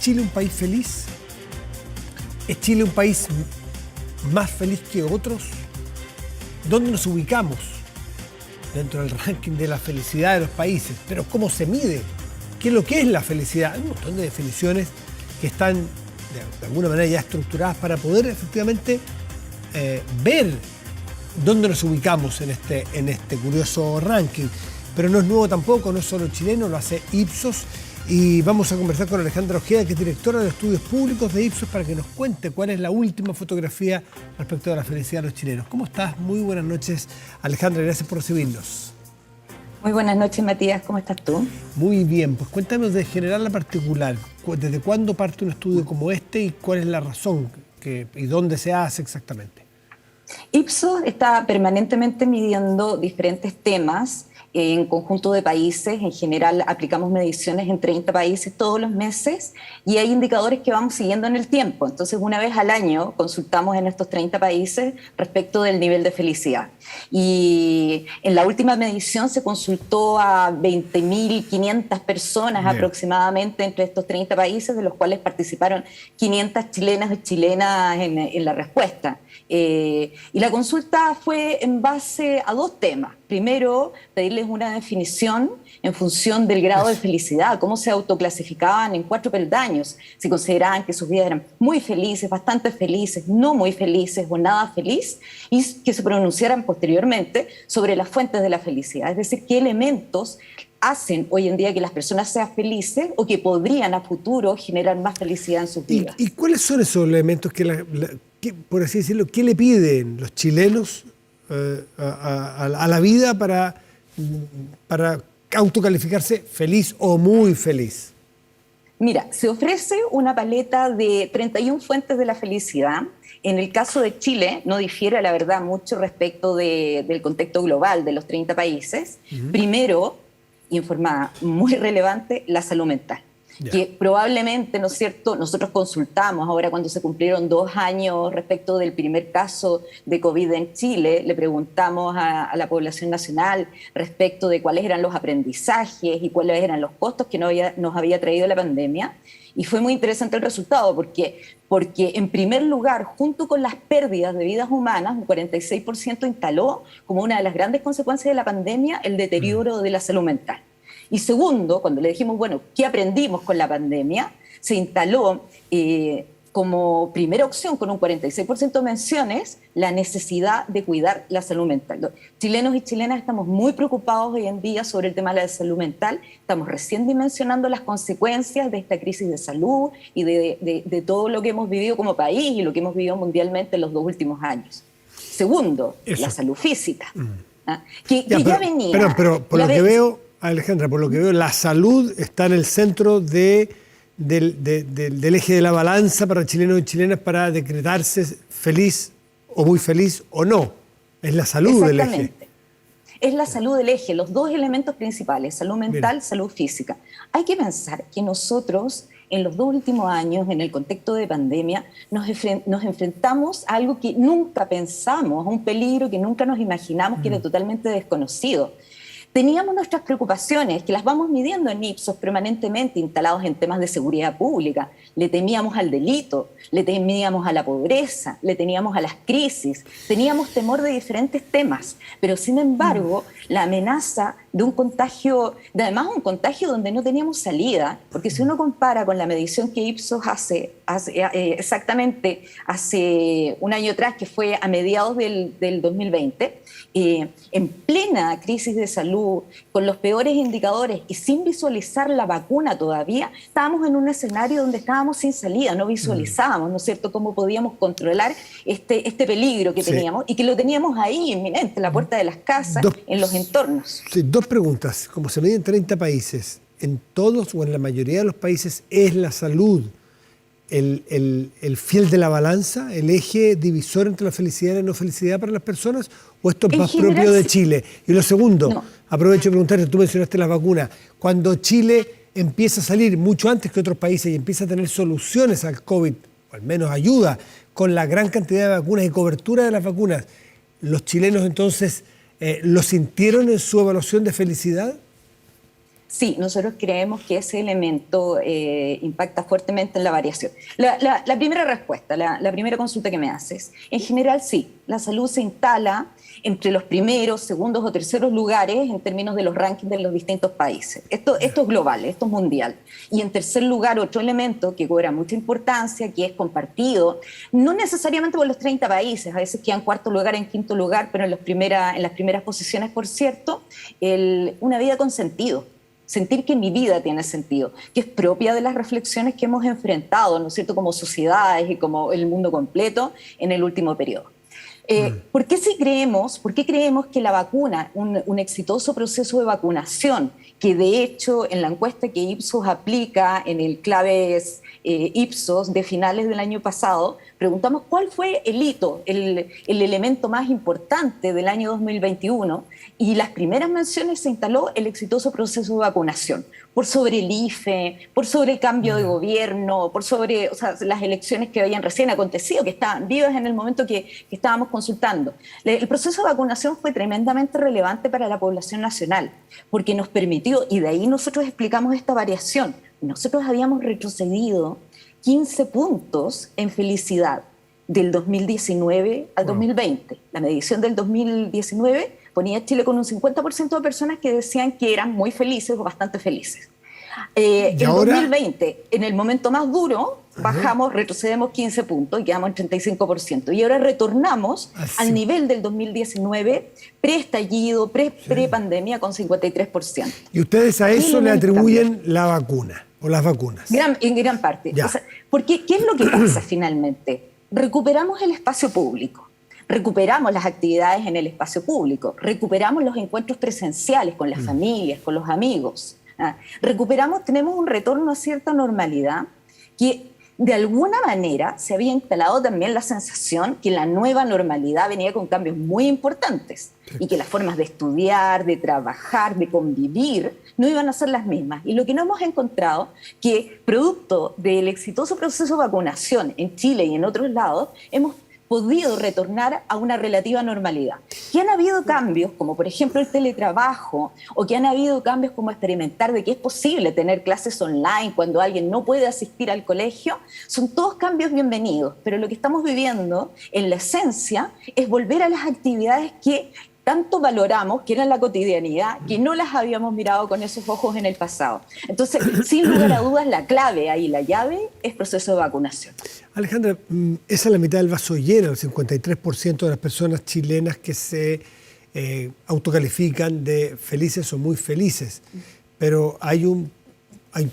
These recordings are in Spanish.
Chile un país feliz? ¿Es Chile un país más feliz que otros? ¿Dónde nos ubicamos dentro del ranking de la felicidad de los países? Pero ¿cómo se mide? ¿Qué es lo que es la felicidad? Hay un montón de definiciones que están de alguna manera ya estructuradas para poder efectivamente ver dónde nos ubicamos en este curioso ranking. Pero no es nuevo tampoco, no es solo chileno, lo hace Ipsos. Y vamos a conversar con Alejandra Ojeda, que es directora de estudios públicos de Ipsos, para que nos cuente cuál es la última fotografía respecto a la felicidad de los chilenos. ¿Cómo estás? Muy buenas noches, Alejandra, gracias por recibirnos. Muy buenas noches, Matías, ¿cómo estás tú? Muy bien, pues cuéntanos de general a particular, ¿desde cuándo parte un estudio como este y cuál es la razón y dónde se hace exactamente? Ipsos está permanentemente midiendo diferentes temas en conjunto de países. En general aplicamos mediciones en 30 países todos los meses y hay indicadores que vamos siguiendo en el tiempo. Entonces, una vez al año consultamos en estos 30 países respecto del nivel de felicidad. Y en la última medición se consultó a 20.500 personas aproximadamente entre estos 30 países, de los cuales participaron 500 chilenas y chilenas en la respuesta. Y la consulta fue en base a dos temas. Primero, pedirles una definición en función del grado de felicidad, cómo se autoclasificaban en 4 peldaños, si consideraban que sus vidas eran muy felices, bastante felices, no muy felices o nada feliz, y que se pronunciaran posteriormente sobre las fuentes de la felicidad, es decir, qué elementos hacen hoy en día que las personas sean felices o que podrían a futuro generar más felicidad en sus vidas. ¿Y cuáles son esos elementos que por así decirlo, qué le piden los chilenos a la vida para autocalificarse feliz o muy feliz? Mira, se ofrece una paleta de 31 fuentes de la felicidad. En el caso de Chile no difiere, la verdad, mucho respecto del contexto global de los 30 países. Primero, y en forma muy relevante, la salud mental. Que probablemente, ¿no es cierto?, nosotros consultamos ahora cuando se cumplieron 2 años respecto del primer caso de COVID en Chile, le preguntamos a la población nacional respecto de cuáles eran los aprendizajes y cuáles eran los costos que nos había traído la pandemia. Y fue muy interesante el resultado porque en primer lugar, junto con las pérdidas de vidas humanas, un 46% instaló como una de las grandes consecuencias de la pandemia el deterioro de la salud mental. Y segundo, cuando le dijimos, bueno, ¿qué aprendimos con la pandemia? Se instaló como primera opción, con un 46% de menciones, la necesidad de cuidar la salud mental. Los chilenos y chilenas estamos muy preocupados hoy en día sobre el tema de la salud mental. Estamos recién dimensionando las consecuencias de esta crisis de salud y de todo lo que hemos vivido como país y lo que hemos vivido mundialmente en los 2 últimos años. Segundo, la salud física. Ya venía... Pero por lo que veo... Alejandra, por lo que veo, la salud está en el centro del eje de la balanza para chilenos y chilenas para decretarse feliz o muy feliz o no. Es la salud del eje. Es la salud del eje, los 2 elementos principales, salud mental, salud física. Hay que pensar que nosotros, en los 2 últimos años, en el contexto de pandemia, nos enfrentamos a algo que nunca pensamos, a un peligro que nunca nos imaginamos, que era totalmente desconocido. Teníamos nuestras preocupaciones, que las vamos midiendo en Ipsos permanentemente, instalados en temas de seguridad pública. Le temíamos al delito, le temíamos a la pobreza, le temíamos a las crisis, teníamos temor de diferentes temas, pero sin embargo, la amenaza de un contagio, además un contagio donde no teníamos salida, porque si uno compara con la medición que Ipsos hace exactamente hace un año atrás, que fue a mediados del 2020, en plena crisis de salud, con los peores indicadores y sin visualizar la vacuna todavía, estábamos en un escenario donde estábamos sin salida, no visualizábamos, ¿no es cierto?, cómo podíamos controlar este peligro que teníamos y que lo teníamos ahí, inminente, en la puerta de las casas, en los entornos. Sí, 2 preguntas. Como se mide en 30 países, ¿en todos o en la mayoría de los países es la salud el fiel de la balanza, el eje divisor entre la felicidad y la no felicidad para las personas, o esto es más propio de Chile? Y lo segundo, aprovecho de preguntarte, tú mencionaste las vacunas, cuando Chile empieza a salir mucho antes que otros países y empieza a tener soluciones al COVID, o al menos ayuda, con la gran cantidad de vacunas y cobertura de las vacunas, ¿los chilenos entonces lo sintieron en su evaluación de felicidad? Sí, nosotros creemos que ese elemento impacta fuertemente en la variación. La primera respuesta, la primera consulta que me haces, en general sí, la salud se instala entre los primeros, segundos o terceros lugares en términos de los rankings de los distintos países. Esto es global, esto es mundial. Y en tercer lugar, otro elemento que cobra mucha importancia, que es compartido, no necesariamente por los 30 países, a veces quedan cuarto lugar, en quinto lugar, pero en las primeras posiciones, por cierto, una vida con sentido. Sentir que mi vida tiene sentido, que es propia de las reflexiones que hemos enfrentado, ¿no es cierto?, como sociedades y como el mundo completo en el último periodo. ¿Por qué creemos que la vacuna, un exitoso proceso de vacunación, que de hecho en la encuesta que Ipsos aplica en el Claves Ipsos de finales del año pasado, preguntamos cuál fue el hito, el elemento más importante del año 2021, y las primeras menciones se instaló el exitoso proceso de vacunación, por sobre el IFE, por sobre el cambio de gobierno, por sobre, o sea, las elecciones que habían recién acontecido, que estaban vivas en el momento que estábamos consultando. El proceso de vacunación fue tremendamente relevante para la población nacional, porque nos permitió, y de ahí nosotros explicamos esta variación, nosotros habíamos retrocedido 15 puntos en felicidad del 2019 al 2020. La medición del 2019 ponía a Chile con un 50% de personas que decían que eran muy felices o bastante felices. En ahora, 2020, en el momento más duro, retrocedemos 15 puntos y quedamos en 35%. Y ahora retornamos al nivel del 2019, pre-estallido, pre-pandemia, con 53%. Y ustedes a eso le atribuyen la vacuna o las vacunas. En gran parte. O sea, porque, ¿qué es lo que pasa finalmente? Recuperamos el espacio público. Recuperamos las actividades en el espacio público, recuperamos los encuentros presenciales con las familias, con los amigos. Tenemos un retorno a cierta normalidad que de alguna manera se había instalado también la sensación que la nueva normalidad venía con cambios muy importantes y que las formas de estudiar, de trabajar, de convivir no iban a ser las mismas. Y lo que no hemos encontrado, que producto del exitoso proceso de vacunación en Chile y en otros lados, hemos podido retornar a una relativa normalidad. Que han habido cambios, como por ejemplo el teletrabajo, o que han habido cambios como experimentar de que es posible tener clases online cuando alguien no puede asistir al colegio, son todos cambios bienvenidos, pero lo que estamos viviendo en la esencia es volver a las actividades que tanto valoramos, que eran la cotidianidad, que no las habíamos mirado con esos ojos en el pasado. Entonces, sin lugar a dudas, la clave ahí, la llave, es proceso de vacunación. Alejandra, esa es la mitad del vaso lleno, el 53% de las personas chilenas que se autocalifican de felices o muy felices, pero hay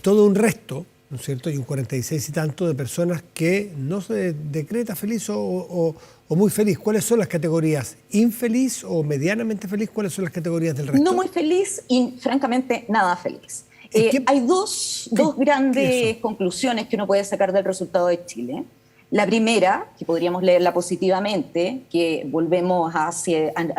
todo un resto, ¿no es cierto? Hay un 46 y tanto de personas que no se decreta feliz o muy feliz. ¿Cuáles son las categorías? ¿Infeliz o medianamente feliz? ¿Cuáles son las categorías del resto? No muy feliz y francamente nada feliz. Hay dos grandes conclusiones que uno puede sacar del resultado de Chile. La primera, que podríamos leerla positivamente, que volvemos a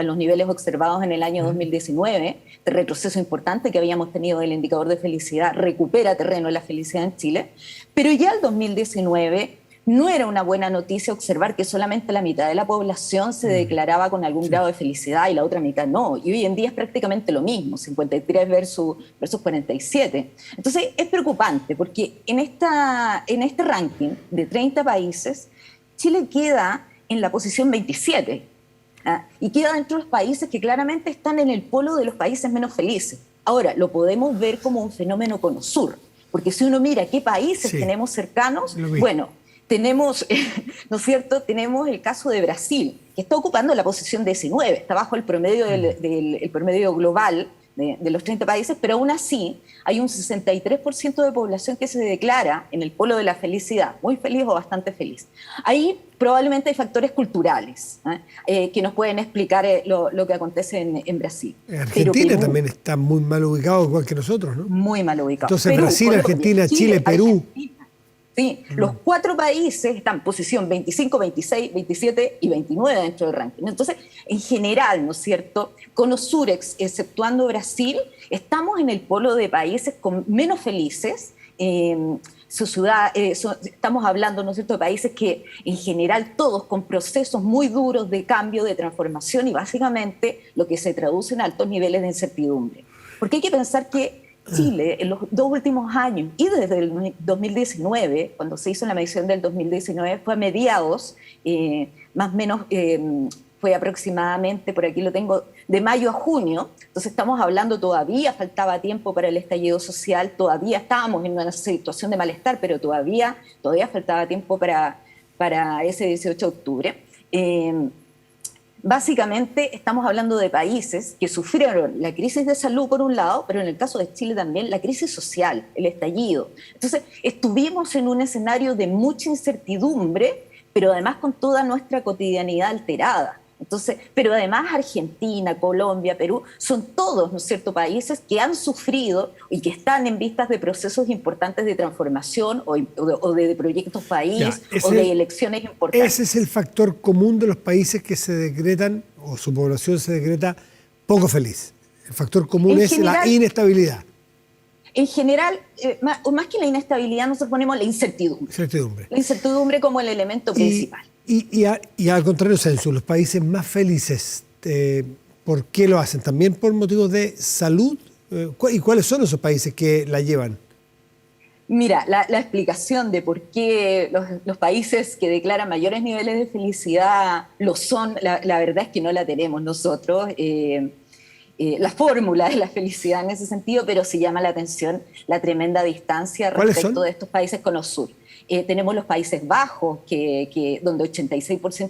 los niveles observados en el año 2019, de retroceso importante que habíamos tenido del indicador de felicidad, recupera terreno la felicidad en Chile, pero ya el 2019 no era una buena noticia observar que solamente la mitad de la población se declaraba con algún grado de felicidad y la otra mitad no. Y hoy en día es prácticamente lo mismo, 53 versus 47. Entonces es preocupante porque en este ranking de 30 países, Chile queda en la posición 27. Y queda dentro de los países que claramente están en el polo de los países menos felices. Ahora, lo podemos ver como un fenómeno cono sur, porque si uno mira qué países tenemos cercanos, bueno, tenemos, ¿no es cierto?, tenemos el caso de Brasil, que está ocupando la posición 19, está bajo el promedio, el promedio global de los 30 países, pero aún así hay un 63% de población que se declara en el polo de la felicidad, muy feliz o bastante feliz. Ahí probablemente hay factores culturales que nos pueden explicar lo que acontece en Brasil. Argentina también está muy mal ubicado, igual que nosotros, ¿no? Muy mal ubicado. Entonces Perú, Brasil, Colombia, Argentina, Chile, Perú. Sí, los 4 países están en posición 25, 26, 27 y 29 dentro del ranking. Entonces, en general, ¿no es cierto?, Cono Sur, exceptuando Brasil, estamos en el polo de países menos felices. Estamos hablando, ¿no es cierto?, de países que en general todos con procesos muy duros de cambio, de transformación y básicamente lo que se traduce en altos niveles de incertidumbre. Porque hay que pensar que Chile en los 2 últimos años y desde el 2019, cuando se hizo la medición del 2019, fue a mediados, más o menos fue aproximadamente, por aquí lo tengo, de mayo a junio. Entonces estamos hablando, todavía faltaba tiempo para el estallido social, todavía estábamos en una situación de malestar, pero todavía faltaba tiempo para ese 18 de octubre. Básicamente estamos hablando de países que sufrieron la crisis de salud por un lado, pero en el caso de Chile también la crisis social, el estallido. Entonces estuvimos en un escenario de mucha incertidumbre, pero además con toda nuestra cotidianidad alterada. Entonces, pero además Argentina, Colombia, Perú, son todos, ¿no es cierto?, países que han sufrido y que están en vistas de procesos importantes de transformación o de proyectos país o de elecciones importantes. Ese es el factor común de los países que se decretan, o su población se decreta poco feliz. El factor común es la inestabilidad. En general, más que la inestabilidad, nosotros ponemos la incertidumbre. La incertidumbre como el elemento principal. Y al contrario, Celso, los países más felices, ¿por qué lo hacen? ¿También por motivos de salud? ¿Y cuáles son esos países que la llevan? Mira, la explicación de por qué los países que declaran mayores niveles de felicidad lo son, la verdad es que no la tenemos nosotros. La fórmula de la felicidad en ese sentido, pero sí llama la atención la tremenda distancia respecto de estos países con los sur. Tenemos los Países Bajos, donde 86%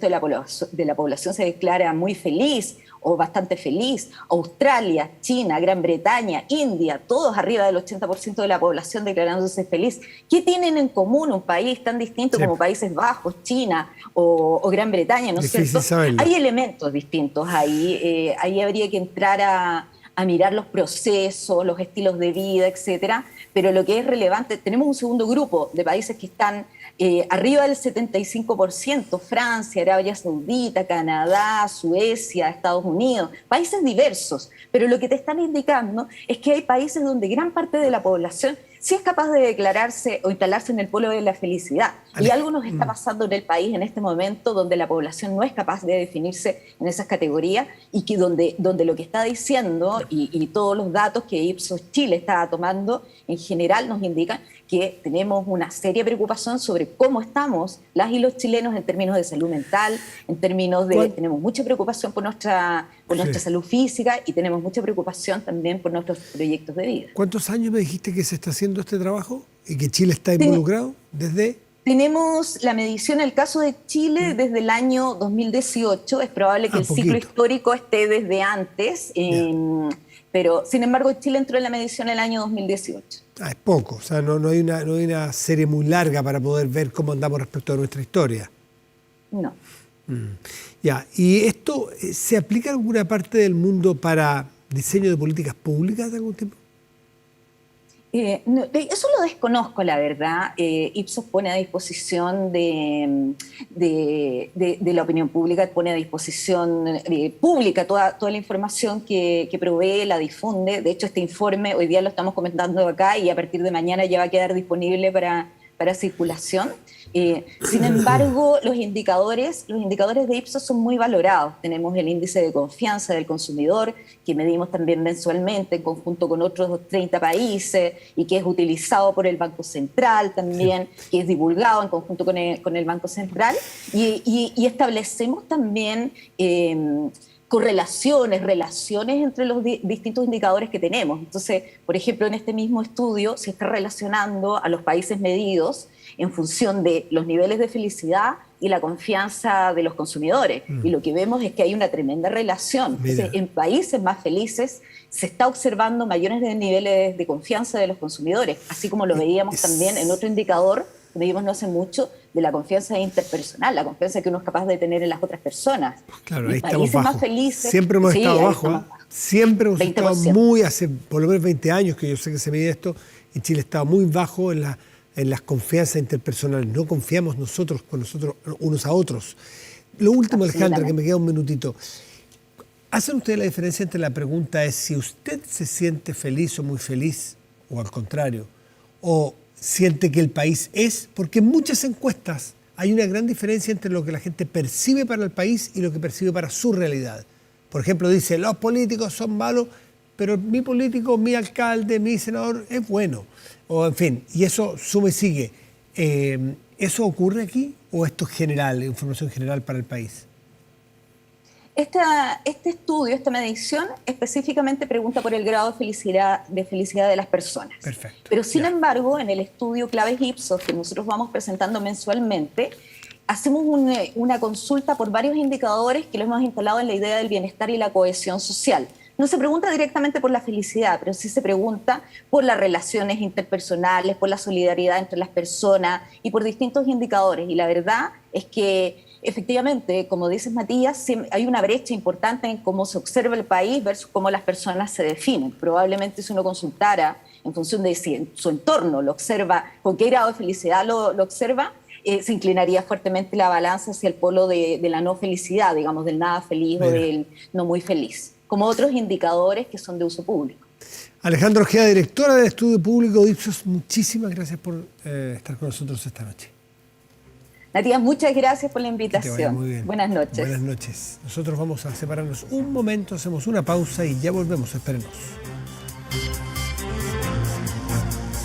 de la población se declara muy feliz o bastante feliz. Australia, China, Gran Bretaña, India, todos arriba del 80% de la población declarándose feliz. ¿Qué tienen en común un país tan distinto como Países Bajos, China o Gran Bretaña? ¿No es cierto? Hay elementos distintos ahí. Ahí habría que entrar a mirar los procesos, los estilos de vida, etcétera. Pero lo que es relevante, tenemos un segundo grupo de países que están arriba del 75%, Francia, Arabia Saudita, Canadá, Suecia, Estados Unidos, países diversos. Pero lo que te están indicando es que hay países donde gran parte de la población sí es capaz de declararse o instalarse en el polo de la felicidad. Y algo nos está pasando en el país en este momento donde la población no es capaz de definirse en esas categorías y que donde lo que está diciendo y todos los datos que Ipsos Chile está tomando en general nos indican que tenemos una seria preocupación sobre cómo estamos las y los chilenos en términos de salud mental, en términos de... Tenemos mucha preocupación por nuestra salud física y tenemos mucha preocupación también por nuestros proyectos de vida. ¿Cuántos años me dijiste que se está haciendo este trabajo y que Chile está involucrado desde...? Tenemos la medición, en el caso de Chile, desde el año 2018. Es probable que el ciclo histórico esté desde antes, pero sin embargo Chile entró en la medición en el año 2018. Es poco, o sea, no hay una serie muy larga para poder ver cómo andamos respecto a nuestra historia. No. Ya, ¿y esto se aplica en alguna parte del mundo para diseño de políticas públicas de algún tipo? No, eso lo desconozco, la verdad. Ipsos pone a disposición de la opinión pública, pone a disposición pública toda la información que provee, la difunde. De hecho, este informe hoy día lo estamos comentando acá y a partir de mañana ya va a quedar disponible para circulación. Sin embargo, los indicadores de Ipsos son muy valorados. Tenemos el índice de confianza del consumidor, que medimos también mensualmente en conjunto con otros 30 países y que es utilizado por el Banco Central también, que es divulgado en conjunto con el Banco Central. Y establecemos también relaciones entre los distintos indicadores que tenemos. Entonces, por ejemplo, en este mismo estudio se está relacionando a los países medidos en función de los niveles de felicidad y la confianza de los consumidores. Y lo que vemos es que hay una tremenda relación. Entonces, en países más felices se está observando mayores niveles de confianza de los consumidores, así como lo veíamos también en otro indicador que medimos no hace mucho, de la confianza interpersonal, la confianza que uno es capaz de tener en las otras personas. Claro, ahí estamos bajos. Más felices, siempre hemos estado bajo, siempre hemos estado hace por lo menos 20 años que yo sé que se mide esto, y Chile estaba muy bajo en las confianzas interpersonales. No confiamos nosotros con nosotros unos a otros. Lo último, Alejandra, que me queda un minutito. ¿Hacen ustedes la diferencia entre la pregunta es si usted se siente feliz o muy feliz, o al contrario, o siente que el país es? Porque en muchas encuestas hay una gran diferencia entre lo que la gente percibe para el país y lo que percibe para su realidad. Por ejemplo, dice, los políticos son malos, pero mi político, mi alcalde, mi senador es bueno. O en fin, y eso suma y sigue. ¿Eso ocurre aquí o esto es general, información general para el país? Este estudio, esta medición, específicamente pregunta por el grado de felicidad de las personas. Perfecto. Pero sin embargo, en el estudio Claves Ipsos, que nosotros vamos presentando mensualmente, hacemos una consulta por varios indicadores que lo hemos instalado en la idea del bienestar y la cohesión social. No se pregunta directamente por la felicidad, pero sí se pregunta por las relaciones interpersonales, por la solidaridad entre las personas y por distintos indicadores. Y la verdad es que efectivamente, como dices Matías, hay una brecha importante en cómo se observa el país versus cómo las personas se definen. Probablemente si uno consultara en función de si en su entorno lo observa, con qué grado de felicidad lo observa, se inclinaría fuertemente la balanza hacia el polo de la no felicidad, digamos, del nada feliz o del no muy feliz, como otros indicadores que son de uso público. Alejandra Ojeda, directora del Estudio Público de Ipsos, muchísimas gracias por estar con nosotros esta noche. Matías, muchas gracias por la Que te vaya muy bien. invitación. Buenas noches. Buenas noches. Nosotros vamos a separarnos un momento, hacemos una pausa y ya volvemos. Espérenos.